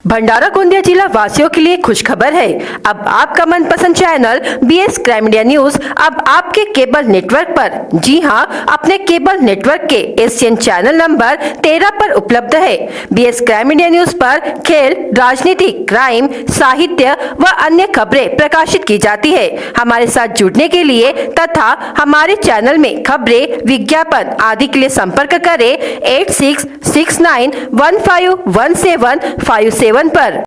भंडारा गोंदिया जिला वासियों के लिए खुशखबर है। अब आपका मनपसंद channel BS crime media news अब आपके केबल नेटवर्क पर, जी हां, अपने केबल नेटवर्क के एशियन चैनल नंबर 13 पर उपलब्ध है। BS क्राइम मीडिया न्यूज पर खेल, राजनीति, क्राइम, साहित्य व अन्य खबरें प्रकाशित की जाती है। हमारे साथ जुड़ने के लिए तथा हमारे चैनल में खबरें, विज्ञापन आदि के लिए संपर्क करें 8669151757 पर।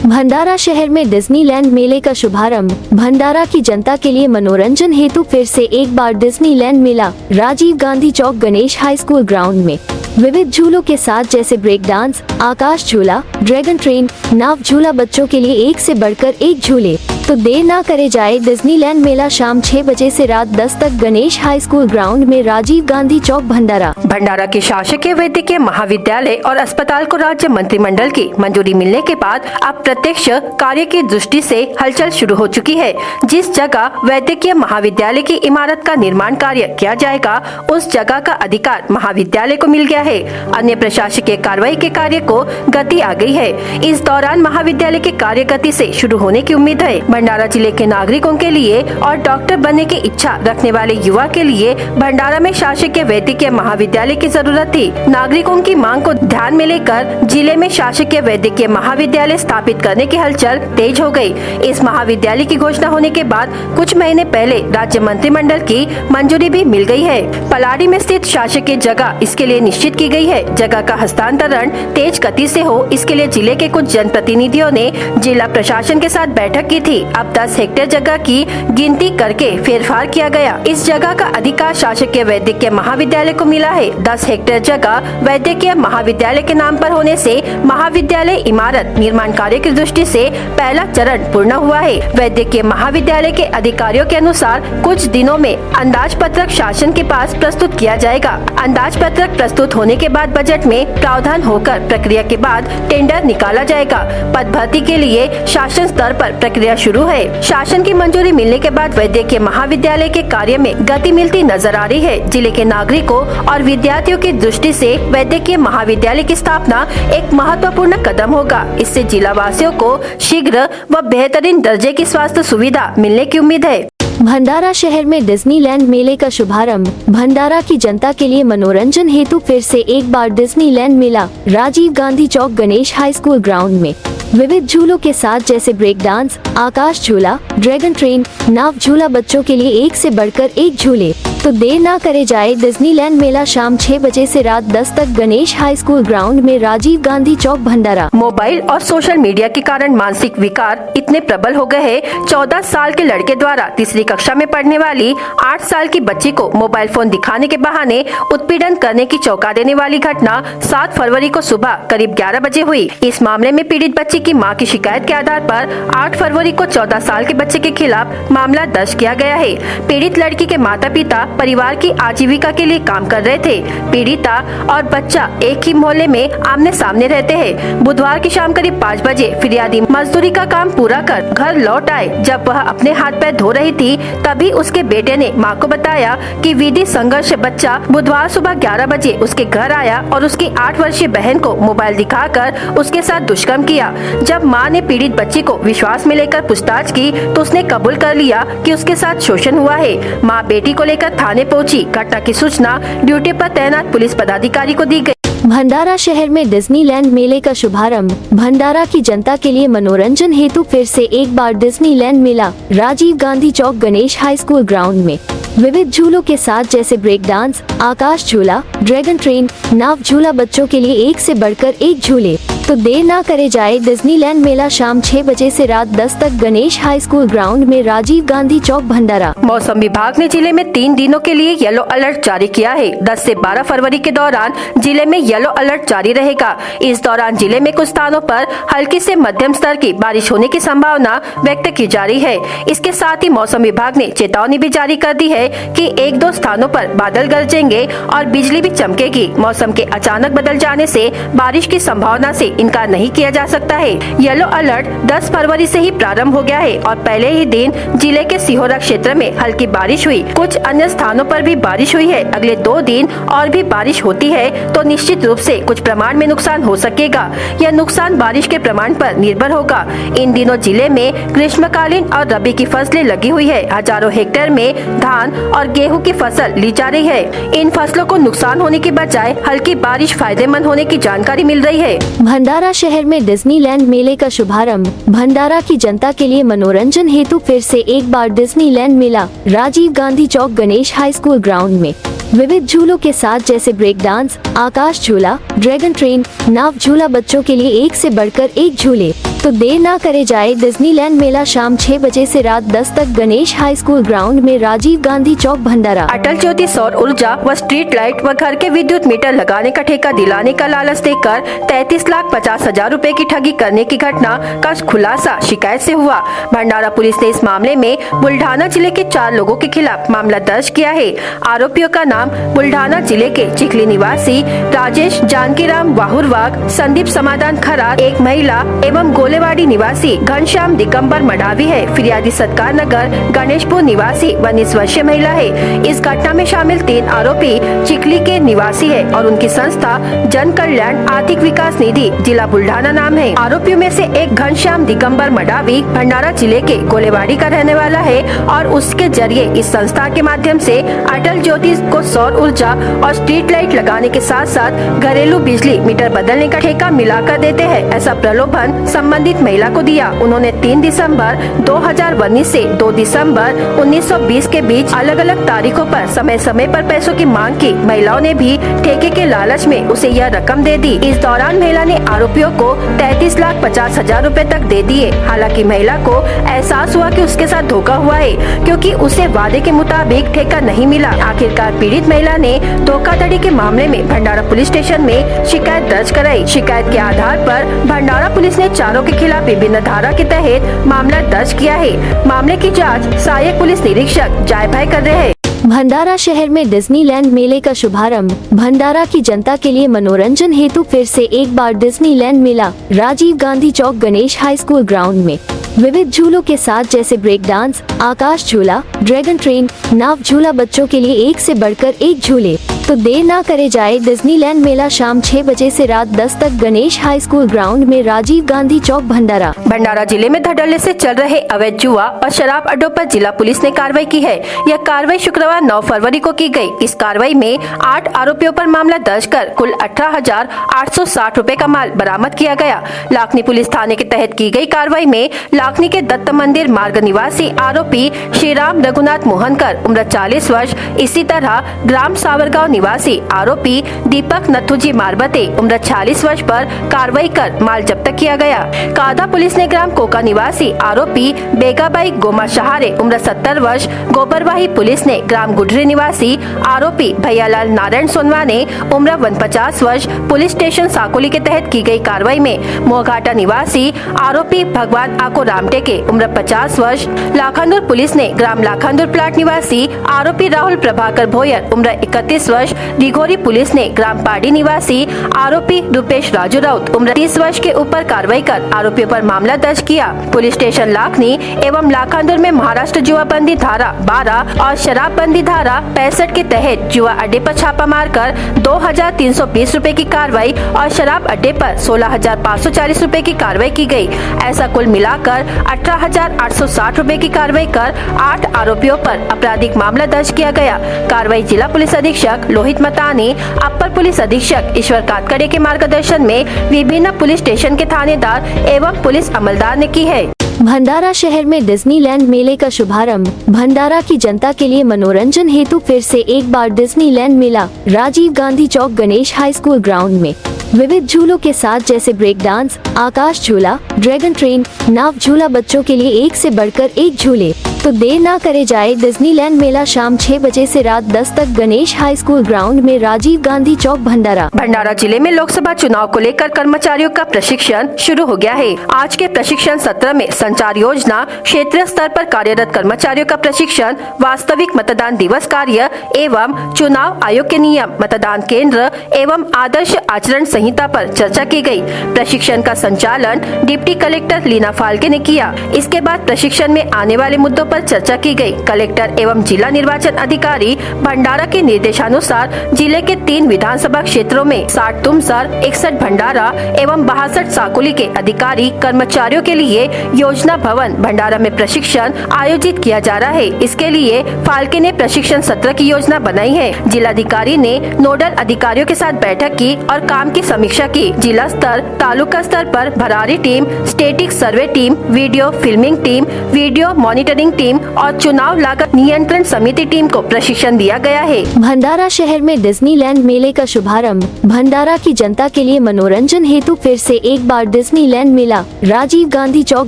भंडारा शहर में डिज्नीलैंड मेले का शुभारंभ। भंडारा की जनता के लिए मनोरंजन हेतु फिर से एक बार डिज्नीलैंड मेला राजीव गांधी चौक गणेश हाई स्कूल ग्राउंड में विविध झूलों के साथ जैसे ब्रेक डांस, आकाश झूला, ड्रैगन ट्रेन, नाव झूला, बच्चों के लिए एक से बढ़कर एक झूले। तो देर ना करे जाए, डिज्नीलैंड मेला शाम 6 बजे से रात 10 तक गणेश हाई स्कूल ग्राउंड में राजीव गांधी चौक भंडारा। भंडारा के शासकीय वैद्यकीय महाविद्यालय और अस्पताल को राज्य मंत्रिमंडल की मंजूरी मिलने के बाद अब प्रत्यक्ष कार्य की दृष्टि से हलचल शुरू हो चुकी है। जिस जगह वैद्यकीय महाविद्यालय की इमारत का निर्माण कार्य किया जाएगा, उस जगह का अधिकार महाविद्यालय को मिल गया है। अन्य प्रशासकीय कार्रवाई के कार्य को गति आ गई है। इस दौरान महाविद्यालय के कार्य गति से शुरू होने की उम्मीद है। भंडारा जिले के नागरिकों के लिए और डॉक्टर बनने की इच्छा रखने वाले युवा के लिए भंडारा में शासकीय वैद्यकीय महाविद्यालय की जरूरत थी। नागरिकों की मांग को ध्यान में लेकर जिले में शासकीय वैद्यकीय महाविद्यालय स्थापित करने की हलचल तेज हो गई। इस महाविद्यालय की घोषणा होने के बाद कुछ महीने पहले राज्य मंत्रिमंडल की मंजूरी भी मिल गई है। पलाड़ी में स्थित शासकीय जगह इसके लिए निश्चित की गई है। जगह का हस्तांतरण तेज गति से हो, इसके लिए जिले के कुछ जनप्रतिनिधियों ने जिला प्रशासन के साथ बैठक की थी। अब 10 हेक्टेयर जगह की गिनती करके फेरफार किया गया। इस जगह का अधिकार शासकीय वैद्यकीय महाविद्यालय को मिला है। 10 हेक्टेयर जगह वैद्यकीय महाविद्यालय के नाम पर होने से महाविद्यालय इमारत निर्माण कार्य की दृष्टि से पहला चरण पूर्ण हुआ है। वैद्यकीय महाविद्यालय के अधिकारियों के अनुसार कुछ दिनों में अंदाज पत्रक शासन के पास प्रस्तुत किया जाएगा। अंदाज पत्रक प्रस्तुत होने के बाद बजट में प्रावधान होकर प्रक्रिया के बाद टेंडर निकाला जाएगा। पद भर्ती के लिए शासन स्तर पर प्रक्रिया शुरू है। शासन की मंजूरी मिलने के बाद वैद्यकीय महाविद्यालय के कार्य में गति मिलती नजर आ रही है। जिले के नागरिकों और विद्यार्थियों की दृष्टि से वैद्यकीय महाविद्यालय की स्थापना एक महत्वपूर्ण कदम होगा। इससे जिला वासियों को शीघ्र व बेहतरीन दर्जे की स्वास्थ्य सुविधा मिलने की उम्मीद है। भंडारा शहर में डिज्नीलैंड मेले का शुभारंभ। भंडारा की जनता के लिए मनोरंजन हेतु फिर से एक बार डिज्नीलैंड मेला राजीव गांधी चौक गणेश हाई स्कूल ग्राउंड में विविध झूलों के साथ जैसे ब्रेक डांस, आकाश झूला, ड्रैगन ट्रेन, नाव झूला, बच्चों के लिए एक से बढ़कर एक झूले। तो देर ना करे जाए, डिज्नीलैंड मेला शाम 6 बजे से रात 10 तक गणेश हाई स्कूल ग्राउंड में राजीव गांधी चौक भंडारा। मोबाइल और सोशल मीडिया के कारण मानसिक विकार इतने प्रबल हो गए हैं। 14 साल के लड़के द्वारा तीसरी कक्षा में पढ़ने वाली 8 साल की बच्ची को मोबाइल फोन दिखाने के बहाने उत्पीड़न करने की चौंका देने वाली घटना 7 फरवरी को सुबह करीब 11 बजे हुई। इस मामले में पीड़ित बच्ची की मां की शिकायत के आधार पर 8 फरवरी को 14 साल के बच्चे के खिलाफ मामला दर्ज किया गया है। पीड़ित लड़की के माता पिता परिवार की आजीविका के लिए काम कर रहे थे। पीड़िता और बच्चा एक ही मोहल्ले में आमने सामने रहते हैं। बुधवार की शाम करीब 5 बजे फिरियादी मजदूरी का काम पूरा कर घर लौट आए। जब वह अपने हाथ पैर धो रही थी, तभी उसके बेटे ने मां को बताया कि विधि संघर्ष बच्चा बुधवार सुबह 11 बजे उसके घर आया और उसकी 8 वर्षीय बहन को मोबाइल दिखाकर उसके साथ दुष्कर्म किया। जब मां ने पीड़ित बच्ची को विश्वास में लेकर पूछताछ की तो उसने कबूल कर लिया कि उसके साथ शोषण हुआ है। मां बेटी को लेकर थाने पहुंची। घटना की सूचना ड्यूटी पर तैनात पुलिस पदाधिकारी को दी गई। भंडारा शहर में डिज्नीलैंड मेले का शुभारंभ। भंडारा की जनता के लिए मनोरंजन हेतु फिर से एक बार डिज्नीलैंड मेला राजीव गांधी चौक गणेश हाई स्कूल ग्राउंड में विविध झूलों के साथ जैसे ब्रेक डांस, आकाश झूला, ड्रैगन ट्रेन, नाव झूला, बच्चों के लिए एक से बढ़कर एक झूले। तो देर ना करे जाए, डिज्नीलैंड मेला शाम 6 बजे से रात 10 तक गणेश हाई स्कूल ग्राउंड में राजीव गांधी चौक भंडारा। मौसम विभाग ने जिले में 3 दिनों के लिए येलो अलर्ट जारी किया है। 10 से 12 फरवरी के दौरान जिले में येलो अलर्ट जारी रहेगा। इस दौरान जिले में कुछ स्थानों पर हल्की से मध्यम स्तर की बारिश होने की संभावना व्यक्त की जा रही है। इसके साथ ही मौसम विभाग ने चेतावनी भी जारी कर दी है कि 1-2 स्थानों पर बादल गरजेंगे और बिजली भी चमकेगी। मौसम के अचानक बदल जाने से बारिश की संभावना से इनकार नहीं किया जा सकता है। येलो अलर्ट 10 फरवरी से ही प्रारंभ हो गया है और पहले ही दिन जिले के सिहोरा क्षेत्र में हल्की बारिश हुई। कुछ अन्य स्थानों पर भी बारिश हुई है। अगले 2 दिन और भी बारिश होती है तो निश्चित रूप से कुछ प्रमाण में नुकसान हो सकेगा। यह नुकसान बारिश के प्रमाण पर निर्भर होगा। इन दिनों जिले में ग्रीष्मकालीन और रबी की फसलें लगी हुई है। हजारों हेक्टेयर में धान और गेहूं की फसल ली जा रही है। इन फसलों को नुकसान होने की बजाय हल्की बारिश फायदेमंद होने की जानकारी मिल रही है। भंडारा शहर में डिज्नीलैंड मेले का शुभारंभ। भंडारा की जनता के लिए मनोरंजन हेतु फिर से एक बार डिज्नीलैंड मेला राजीव गांधी चौक गणेश हाई स्कूल ग्राउंड में विविध झूलों के साथ जैसे ब्रेक डांस, आकाश झूला, ड्रैगन ट्रेन, नाव झूला, बच्चों के लिए एक से बढ़कर एक झूले। तो देर ना करे जाए, डिज्नीलैंड मेला शाम 6 बजे से रात 10 तक गणेश हाई स्कूल ग्राउंड में राजीव गांधी चौक भंडारा। अटल ज्योति सौर ऊर्जा व स्ट्रीट लाइट व घर के विद्युत मीटर लगाने का ठेका दिलाने का लालच देकर 33,50,000 रुपए की ठगी करने की घटना का खुलासा शिकायत से हुआ। भंडारा पुलिस ने इस मामले में बुल्ढाना जिले के 4 लोगों के खिलाफ मामला दर्ज किया है। आरोपियों का नाम बुल्ढाना जिले के चिखली निवासी राजेश जानकीराम वाहुरवाग, संदीप समाधान खरार, एक महिला एवं गोलेवाड़ी निवासी घनश्याम दिगंबर मडावी है। फिरियादी सत्कार नगर गणेशपुर निवासी 19 वर्षीय महिला है। इस घटना में शामिल 3 आरोपी चिखली के निवासी है और उनकी संस्था जन कल्याण आर्थिक विकास निधि जिला बुल्ढाना नाम है। आरोपियों में से एक घनश्याम दिगंबर मडावी भंडारा जिले के गोलेवाड़ी का रहने वाला है और उसके जरिए इस संस्था के माध्यम से अटल ज्योति को सौर ऊर्जा और स्ट्रीट लाइट लगाने के साथ साथ घरेलू बिजली मीटर बदलने का ठेका मिलाकर देते हैं। ऐसा प्रलोभन संबंधित महिला को दिया। उन्होंने 3 दिसंबर 2019 से 2 दिसंबर 1920 के बीच अलग अलग तारीखों पर समय पर पैसों की मांग की। महिलाओं ने भी ठेके के लालच में उसे यह रकम दे दी। इस दौरान महिला ने आरोपियों को 33,50,000 रुपए तक दे दिए। हालांकि महिला को एहसास हुआ कि उसके साथ धोखा हुआ है, क्योंकि उसे वादे के मुताबिक ठेका नहीं मिला। आखिरकार पीड़ित महिला ने धोखाधड़ी के मामले में भंडारा पुलिस स्टेशन में शिकायत दर्ज कराई। शिकायत के आधार पर भंडारा पुलिस ने चारों के खिलाफ विभिन्न धारा के तहत मामला दर्ज किया है। मामले की जांच सहायक पुलिस निरीक्षक जय भाई कर रहे हैं। भंडारा शहर में डिज्नीलैंड मेले का शुभारंभ। भंडारा की जनता के लिए मनोरंजन हेतु फिर से एक बार डिज्नीलैंड मेला राजीव गांधी चौक गणेश हाई स्कूल ग्राउंड में विविध झूलों के साथ जैसे ब्रेक डांस, आकाश झूला, ड्रैगन ट्रेन, नाव झूला, बच्चों के लिए एक से बढ़कर एक झूले। तो देर ना करे जाए, डिज्नीलैंड मेला शाम 6 बजे से रात 10 तक गणेश हाई स्कूल ग्राउंड में राजीव गांधी चौक भंडारा। भंडारा जिले में धड़ल्ले से चल रहे अवैध जुआ और शराब अड्डों पर जिला पुलिस ने कार्रवाई की है। यह कार्रवाई शुक्रवार 9 फरवरी को की गई। इस कार्रवाई में 8 आरोपियों पर मामला दर्ज कर कुल 18,860 रुपए का माल बरामद किया गया। लाखनी पुलिस थाने के तहत की गई कार्रवाई में लाखनी के दत्त मंदिर मार्ग निवासी आरोपी श्रीराम रघुनाथ मोहनकर उम्र 40 वर्ष, इसी तरह ग्राम सावरगांव निवासी आरोपी दीपक नथुजी मारबते उम्र 46 वर्ष पर कार्रवाई कर माल जब्त किया गया। कादा पुलिस ने ग्राम कोका निवासी आरोपी बेगाबाई गोमा शहारे उम्र 70 वर्ष, गोबरवाही पुलिस ने ग्राम गुडरी निवासी आरोपी भैयालाल नारायण सोनवाने उम्र 49 वर्ष पुलिस स्टेशन साकोली के तहत की गई कार्रवाई में मोहघाटा निवासी आरोपी भगवान आको रामटेके उम्र 50 वर्ष, लाखांदुर पुलिस ने ग्राम लाखांदुर प्लाट निवासी आरोपी राहुल प्रभाकर भोयर उम्र 31 वर्ष, दिघोरी पुलिस ने ग्राम पाडी निवासी आरोपी रुपेश राजू राउत उम्र 30 वर्ष के ऊपर कार्रवाई कर आरोपियों पर मामला दर्ज किया। पुलिस स्टेशन लाखनी एवं लाखांदुर में महाराष्ट्र जुआबंदी धारा 12 और शराबबंदी धारा 65 के तहत जुआ अड्डे पर छापा मारकर 2,320 रुपए की कार्रवाई और शराब अड्डे पर 16,540 रुपए की कार्रवाई की गई। ऐसा कुल मिलाकर 18,860 रुपए की कार्रवाई कर 8 आरोपियों पर आपराधिक मामला दर्ज किया गया। कार्रवाई जिला पुलिस अधीक्षक लोहित मतानी, अपर पुलिस अधीक्षक ईश्वर कातकड़े के मार्गदर्शन में विभिन्न पुलिस स्टेशन के थानेदार एवं पुलिस अमलदार ने की है। भंडारा शहर में डिज्नीलैंड मेले का शुभारंभ। भंडारा की जनता के लिए मनोरंजन हेतु फिर से एक बार डिज्नीलैंड मेला राजीव गांधी चौक गणेश हाई स्कूल ग्राउंड में विविध झूलों के साथ जैसे ब्रेक डांस, आकाश झूला, ड्रैगन ट्रेन, नाव झूला, बच्चों के लिए एक से बढ़कर एक झूले। तो देर ना करे जाए डिज्नीलैंड मेला शाम 6 बजे से रात 10 तक गणेश हाई स्कूल ग्राउंड में राजीव गांधी चौक भंडारा। भंडारा जिले में लोकसभा चुनाव को लेकर कर्मचारियों का प्रशिक्षण शुरू हो गया है। आज के प्रशिक्षण सत्र में संचार योजना, क्षेत्रीय स्तर पर कार्यरत कर्मचारियों का प्रशिक्षण, वास्तविक मतदान दिवस कार्य एवं चुनाव आयोग के नियम, मतदान केंद्र एवं आदर्श आचरण संहिता पर चर्चा की गई। प्रशिक्षण का संचालन डिप्टी कलेक्टर लीना फाल्के ने किया। इसके बाद प्रशिक्षण में आने वाले मुद्दों पर चर्चा की गई। कलेक्टर एवं जिला निर्वाचन अधिकारी भंडारा के निर्देशानुसार जिले के 3 विधानसभा क्षेत्रों में 60 तुमसर, 61 भंडारा एवं 62 साकोली के अधिकारी कर्मचारियों के लिए योजना भवन भंडारा में प्रशिक्षण आयोजित किया जा रहा है। इसके लिए फाल्के ने प्रशिक्षण सत्र की योजना बनाई है। जिलाधिकारी ने नोडल अधिकारियों के साथ बैठक की और काम की समीक्षा की। जिला स्तर, तालुका स्तर पर भरारी team, static survey team, video filming team, video monitoring team और चुनाव लागत नियंत्रण समिति टीम को प्रशिक्षण दिया गया है। भंडारा शहर में डिज्नीलैंड मेले का शुभारंभ। भंडारा की जनता के लिए मनोरंजन हेतु फिर से एक बार डिज्नीलैंड मेला राजीव गांधी चौक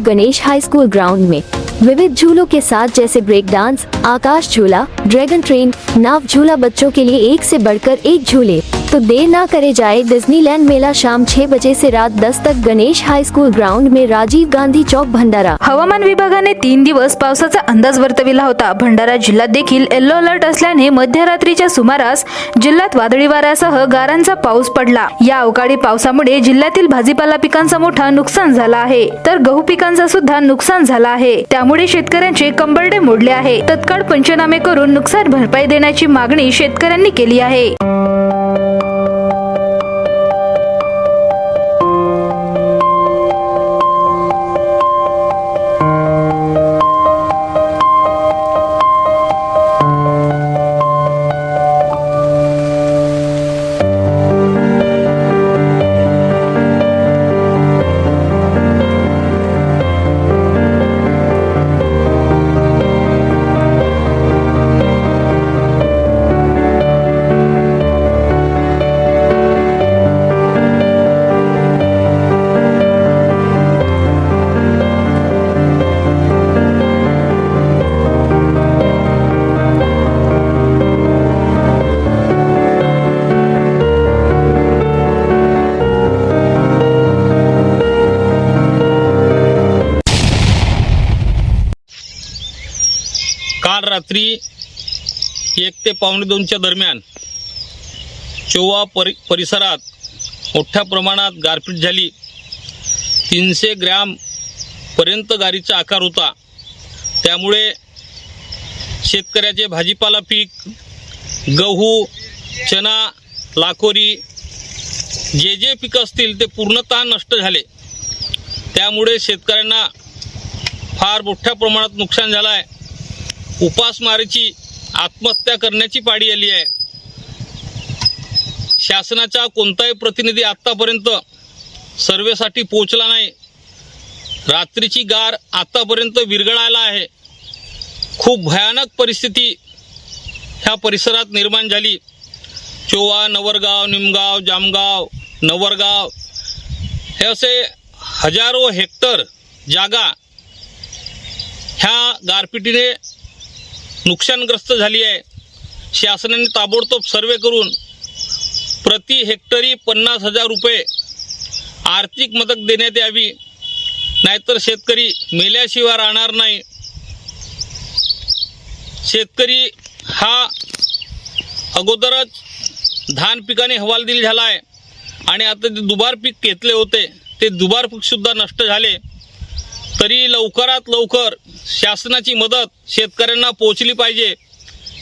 गणेश हाई स्कूल ग्राउंड में विविध झूलों के साथ जैसे ब्रेक डांस, आकाश झूला, ड्रैगन ट्रेन, नाव झूला, बच्चों के लिए एक से बढ़कर एक झूले। तो देर ना करे जाए डिज्नीलैंड मेला शाम 6 बजे से रात 10 तक गणेश हाई स्कूल ग्राउंड में राजीव गांधी चौक भंडारा। हवामान विभागाने 3 दिवस पावसाचा अंदाज वर्तविला होता। भंडारा जिल्ह्यात देखील येलो अलर्ट असल्याने मध्यरात्रीच्या सुमारास जिल्ह्यात वादळी वाऱ्यासह गारांचा पाऊस पडला। या अवकाळी पावसामुळे जिल्ह्यातील भाजीपाला पिकांचा मोठा नुकसान झाला आहे, तर गहू पिकांचा सुद्धा नुकसान झाला आहे। त्यामुळे शेतकऱ्यांचे कंबरडे मोडले आहे। तत्काळ पंचनामे करून नुकसान भरपाई देण्याची मागणी शेतकऱ्यांनी केली आहे। काल रात्री 1 ते पावणे 2च्या दरम्यान चोवा परिसरात मोठ्या प्रमाणात गारपीट झाली। 300 ग्रॅम पर्यंत गारीचा आकार होता। त्यामुळे शेतकऱ्याचे भाजीपाला पीक, गहू, चना, लाकोरी जे पीक असतील ते पूर्णतः नष्ट झाले। त्यामुळे शेतकऱ्यांना फार मोठ्या प्रमाणात नुकसान झालं आहे। उपासमारीची, आत्महत्या करण्याची पाळी आली आहे। शासनाचा कोणताही प्रतिनिधी आतापर्यंत सर्वेसाठी पोहोचला नाही। रात्रीची गार आतापर्यंत विरघळायला आहे। खूप भयानक परिस्थिती ह्या परिसरात निर्माण झाली। चोवा, नवरगाव, निमगाव, जामगाव, नवरगाव हे असे हजारो हेक्टर जागा ह्या गारपिटीने नुकसानग्रस्त झाली आहे। शासनाने ताबडतोब सर्वे करून प्रति हेक्टरी 50,000 रुपये आर्थिक मदत देण्यात यावी, नाहीतर शेतकरी मेल्याशिवाय राहणार नाही। शेतकरी हा अगोदरच धान पिकाने हवालदिल झाला आहे आणि आता ते दुबार पीक घेतले होते ते दुबार पीक सुद्धा नष्ट झाले। तरी लवकरात लवकर शासनाची मदत शेतकऱ्यांना पोहोचली पाहिजे,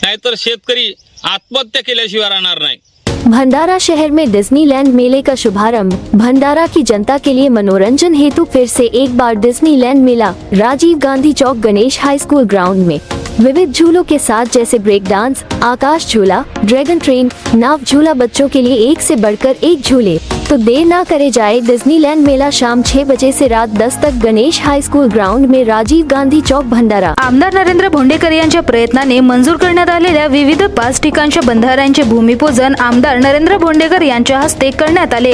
नाहीतर शेतकरी आत्महत्या केल्याशिवाय राहणार नाही। भंडारा शहर में डिज्नीलैंड मेले का शुभारंभ। भंडारा की जनता के लिए मनोरंजन हेतु फिर से एक बार डिज्नीलैंड मेला राजीव गांधी चौक गणेश हाई स्कूल ग्राउंड में विविध झूलों के साथ जैसे ब्रेक डांस, आकाश झूला, ड्रैगन ट्रेन, नाव झूला, बच्चों के लिए एक से बढ़कर एक झूले। तो तो देर ना करे जाए डिज्नीलैंड मेला शाम 6 बजे से रात 10 तक गणेश हाई स्कूल ग्राउंड में राजीव गांधी चौक भंडारा। आमदार नरेंद्र भोंडेकर यांच्या प्रयत्नाने मंजूर करण्यात आलेल्या विविध 5 ठिकाणच्या बंधाऱ्यांचे भूमिपूजन आमदार नरेंद्र भोंडेकर यांच्या हस्ते करण्यात आले।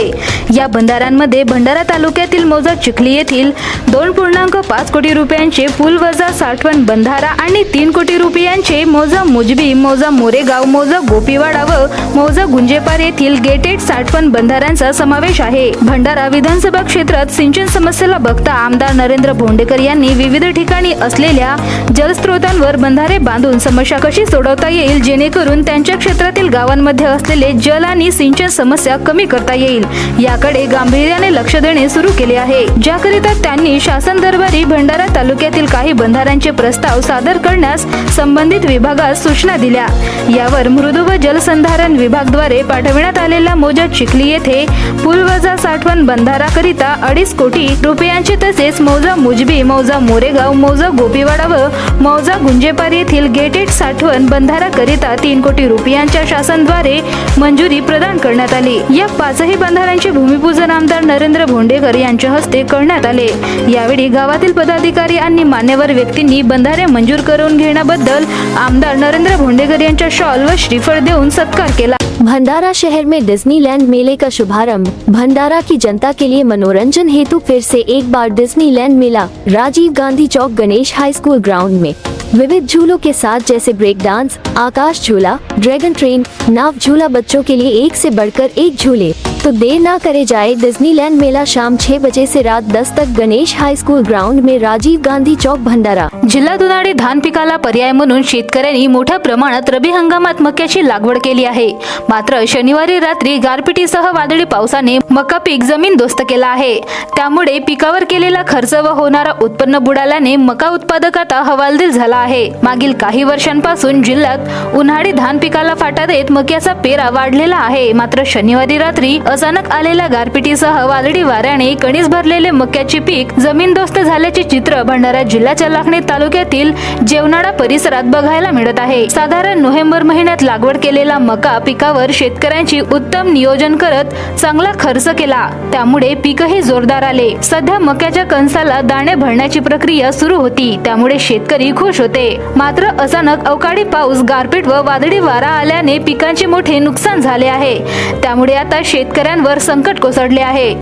या बंधाऱ्यांमध्ये भंडारा तालुक्यातील मौजा चिखली येथील 2.5 कोटी रुपयांचे पूलवजा साठवण बंधारा आणि 3 कोटी रुपयांचे मौजा मुजबी, मौजा मोरेगाव, मौजा गोपीवाडा व मौजा गुंजेपार येथील गेटेड साठवण बंधाऱ्यांचा समावेश आहे। भंडारा विधानसभा क्षेत्रात सिंचन समस्येला बघता आमदार नरेंद्र भोंडेकर यांनी विविध ठिकाणी असलेल्या जलस्रोतांवर बंधारे बांधून समस्या कशी सोडवता येईल जेणेकरून त्यांच्या क्षेत्रातील गावांमध्ये असलेले जल आणि सिंचन समस्या कमी करता येईल याकडे गांभीर्याने लक्ष देणे सुरू केले आहे। ज्याकरिता त्यांनी शासन दरबारी भंडारा तालुक्यातील काही बंधाऱ्यांचे प्रस्ताव सादर करण्यास संबंधित विभागास सूचना दिल्या। यावर मृदू व जलसंधारण विभागाद्वारे पाठविण्यात आलेल्या मौजा चिखली येथे पूलवजा साठवण बंधाराकरिता 2.5 कोटी रुपयांचे तसेच मौजा मुजबी, मौजा मोरेगाव, मौजा गोपीवाडा व मौजा गुंजेपार येथील गेटेड साठवण बंधाराकरिता 3 कोटी रुपयांच्या शासनाद्वारे मंजुरी प्रदान करण्यात आली। या 5ही बंधाऱ्यांचे भूमिपूजन आमदार नरेंद्र भोंडेकर यांच्या हस्ते करण्यात आले। यावेळी गावातील पदाधिकारी आणि मान्यवर व्यक्तींनी बंधारे मंजूर करून घेण्याबद्दल आमदार नरेंद्र भोंडेकर यांच्या शॉल व श्रीफळ देऊन सत्कार केला। भंडारा शहर में डिज्नीलैंड मेले का शुभारंभ। भंडारा की जनता के लिए मनोरंजन हेतु फिर से एक बार डिज्नीलैंड मेला राजीव गांधी चौक गणेश हाई स्कूल ग्राउंड में विविध झूलों के साथ जैसे ब्रेक डांस, आकाश झूला, ड्रैगन ट्रेन, नाव झूला, बच्चों के लिए एक से बढ़कर एक झूले। तो देर ना करे जाए डिज्नीलैंड मेला शाम 6 बजे से रात 10 तक गणेश हाई स्कूल ग्राउंड में राजीव गांधी चौक भंडारा। जिल्ह्यात उन्हाळी धान पिकाला पर्याय म्हणून शेतकऱ्यांनी मोठ्या प्रमाणात रब्बी हंगामात मक्याची लागवड केली आहे। मात्र शनिवारी रात्री गारपिटीसह वादळी पावसाने मका पीक जमीनदोस्त केला आहे। त्यामुळे पिकावर केलेला खर्च व होणारा उत्पन्न बुडाल्याने मका उत्पादक आता हवालदिल झाला आहे। मागील काही वर्षांपासून जिल्ह्यात उन्हाळी धान पिकाला फाटा देत मक्याचा पेरा वाढलेला आहे। मात्र शनिवारी रात्री अचानक आलेल्या गारपिटीसह वादळी वाऱ्याने कणीस भरलेले मक्याचे पीक जमीनदोस्त झाल्याचे चित्र भंडारा जिल्ह्याच्या लाखनी तालुक्यातील जेवणाडा परिसरात बघायला मिळत आहे। साधारण नोव्हेंबर महिन्यात लागवड केलेला मका पिकावर शेतकऱ्यांची उत्तम नियोजन करत चांगला खर्च केला, त्यामुळे पीकही जोरदार आले। सध्या मक्याच्या कणसाला दाणे भरण्याची प्रक्रिया सुरू होती, त्यामुळे शेतकरी खुश होते। मात्र अचानक अवकाळी पाऊस, गारपीट व वादळी वारा आल्याने पिकांचे मोठे नुकसान झाले आहे। त्यामुळे आता शेतकऱ्यांवर संकट कोसळले आहे।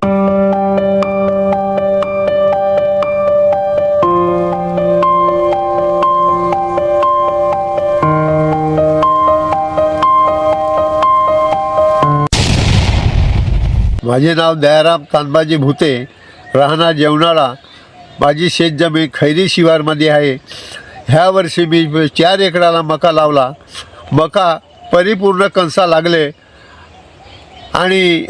माझे नाव दयाराम तानबाजी भुते, राहणार जेवणाळा। माझी शेतजमीन खैरी शिवारमध्ये आहे। ह्या वर्षी मी 4 एकराला मका लावला। मका परिपूर्ण कणसा लागले आणि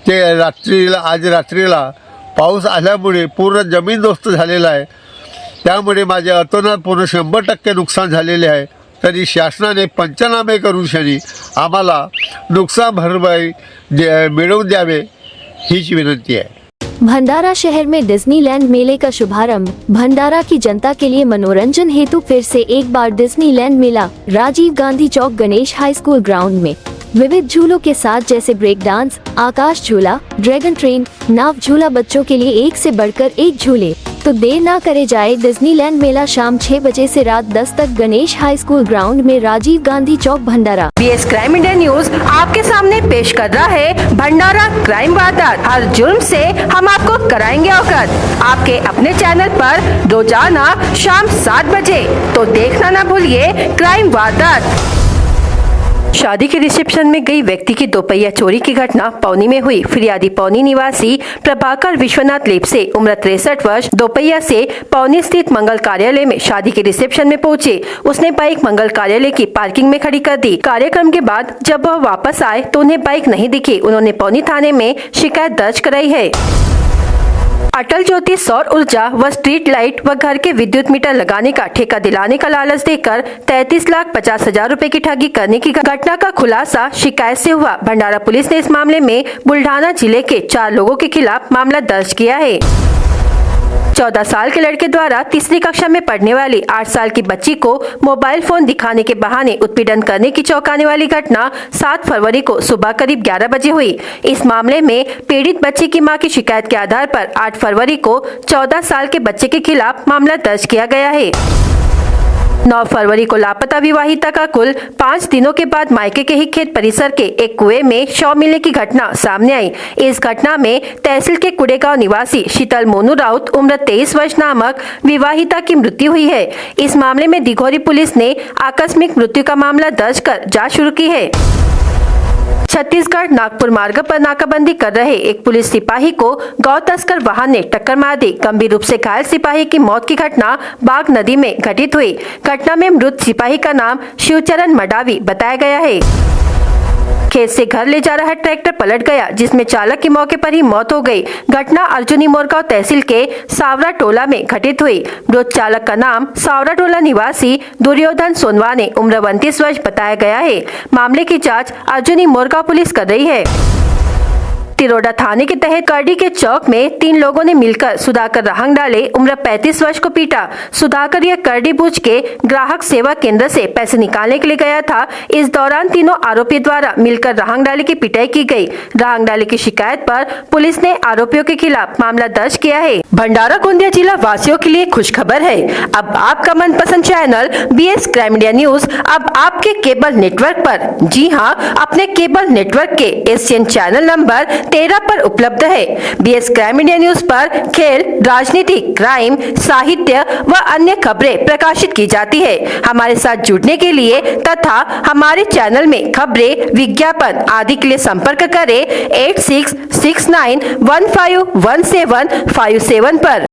ते आज रात्रीला पाऊस आल्यामुळे पूर्ण जमीनदोस्त झालेला आहे। त्यामुळे माझे अतोनात पूर्ण 100% नुकसान झालेले आहे। तरी शासनाने पंचनामे करून शनी आम्हाला नुकसान भरपाई मिळवून द्यावे हीच विनंती है। भंडारा शहर में डिज्नीलैंड मेले का शुभारंभ। भंडारा की जनता के लिए मनोरंजन हेतु फिर से एक बार डिज्नीलैंड मेला राजीव गांधी चौक गणेश हाई स्कूल ग्राउंड में विविध झूलों के साथ जैसे ब्रेक डांस, आकाश झूला, ड्रैगन ट्रेन, नाव झूला, बच्चों के लिए एक से बढ़कर एक झूले। तो देर ना करे जाए डिज्नीलैंड मेला शाम 6 बजे से रात 10 तक गणेश हाई स्कूल ग्राउंड में राजीव गांधी चौक भंडारा। बीएस क्राइम इंडिया न्यूज आपके सामने पेश कर रहा है भंडारा क्राइम वारदात। हर जुर्म से हम आपको कराएंगे अवगत। आपके अपने चैनल पर रोजाना शाम 7 बजे। तो देखना ना भूलिए क्राइम वारदात। शादी के रिसेप्शन में गई व्यक्ति की दोपहिया चोरी की घटना पौनी में हुई। फिरियादी पौनी निवासी प्रभाकर विश्वनाथ लेपसे उम्र 63 वर्ष दोपहिया से पौनी स्थित मंगल कार्यालय में शादी के रिसेप्शन में पहुंचे। उसने बाइक मंगल कार्यालय की पार्किंग में खड़ी कर दी। कार्यक्रम के बाद जब वह वापस आए तो उन्हें बाइक नहीं दिखी। उन्होंने पौनी थाने में शिकायत दर्ज कराई है। अटल ज्योति सौर ऊर्जा व स्ट्रीट लाइट व घर के विद्युत मीटर लगाने का ठेका दिलाने का लालच देकर 33,50,000 रुपए की ठगी करने की घटना का खुलासा शिकायत से हुआ। भंडारा पुलिस ने इस मामले में बुल्ढाना जिले के 4 लोगों के खिलाफ मामला दर्ज किया है। 14 साल के लड़के द्वारा तीसरी कक्षा में पढ़ने वाली 8 साल की बच्ची को मोबाइल फोन दिखाने के बहाने उत्पीड़न करने की चौंकाने वाली घटना 7 फरवरी को सुबह करीब 11 बजे हुई। इस मामले में पीड़ित बच्चे की मां की शिकायत के आधार पर 8 फरवरी को 14 साल के बच्चे के खिलाफ मामला दर्ज किया गया है। 9 फरवरी को लापता विवाहिता का कुल 5 दिनों के बाद मायके के ही खेत परिसर के एक कुएं में शव मिलने की घटना सामने आई। इस घटना में तहसील के कुड़ेगांव निवासी शीतल मोनू राउत उम्र 23 वर्ष नामक विवाहिता की मृत्यु हुई है। इस मामले में दिघोरी पुलिस ने आकस्मिक मृत्यु का मामला दर्ज कर जांच शुरू की है। छत्तीसगढ़ नागपुर मार्ग पर नाकाबंदी कर रहे एक पुलिस सिपाही को गौ तस्कर वाहन ने टक्कर मार दी। गंभीर रूप से घायल सिपाही की मौत की घटना बाग नदी में घटित हुई। घटना में मृत सिपाही का नाम शिवचरण मडावी बताया गया है। खेत से घर ले जा रहा ट्रैक्टर पलट गया, जिसमें चालक की मौके पर ही मौत हो गई। घटना अर्जुनी मोरगांव तहसील के सावरा टोला में घटित हुई। मृत चालक का नाम सावरा टोला निवासी दुर्योधन सोनवाने उम्र 29 वर्ष बताया गया है। मामले की जांच अर्जुनी मोरगांव पुलिस कर रही है। तिरोडा थाने के तहत करडी के चौक में 3 लोगों ने मिलकर सुधाकर रहंग डाले उम्र 35 वर्ष को पीटा। सुधाकर यह करडी बुच के ग्राहक सेवा केंद्र से पैसे निकालने के लिए गया था। इस दौरान तीनों आरोपी द्वारा मिलकर रहंग डाले की पिटाई की गई। रहंग डाले की शिकायत पर पुलिस ने आरोपियों के खिलाफ मामला दर्ज किया है। भंडारा गोंदिया जिला वासियों के लिए खुश खबर है। अब आपका मनपसंद channel BS crime India news अब आपके केबल नेटवर्क पर, जी हाँ, अपने केबल नेटवर्क के एशियन चैनल नंबर 13 पर उपलब्ध है। BS क्राइम इंडिया न्यूज पर खेल, राजनीति, क्राइम, साहित्य व अन्य खबरें प्रकाशित की जाती है। हमारे साथ जुड़ने के लिए तथा हमारे चैनल में खबरें, विज्ञापन आदि के लिए संपर्क करें 8669151757 पर।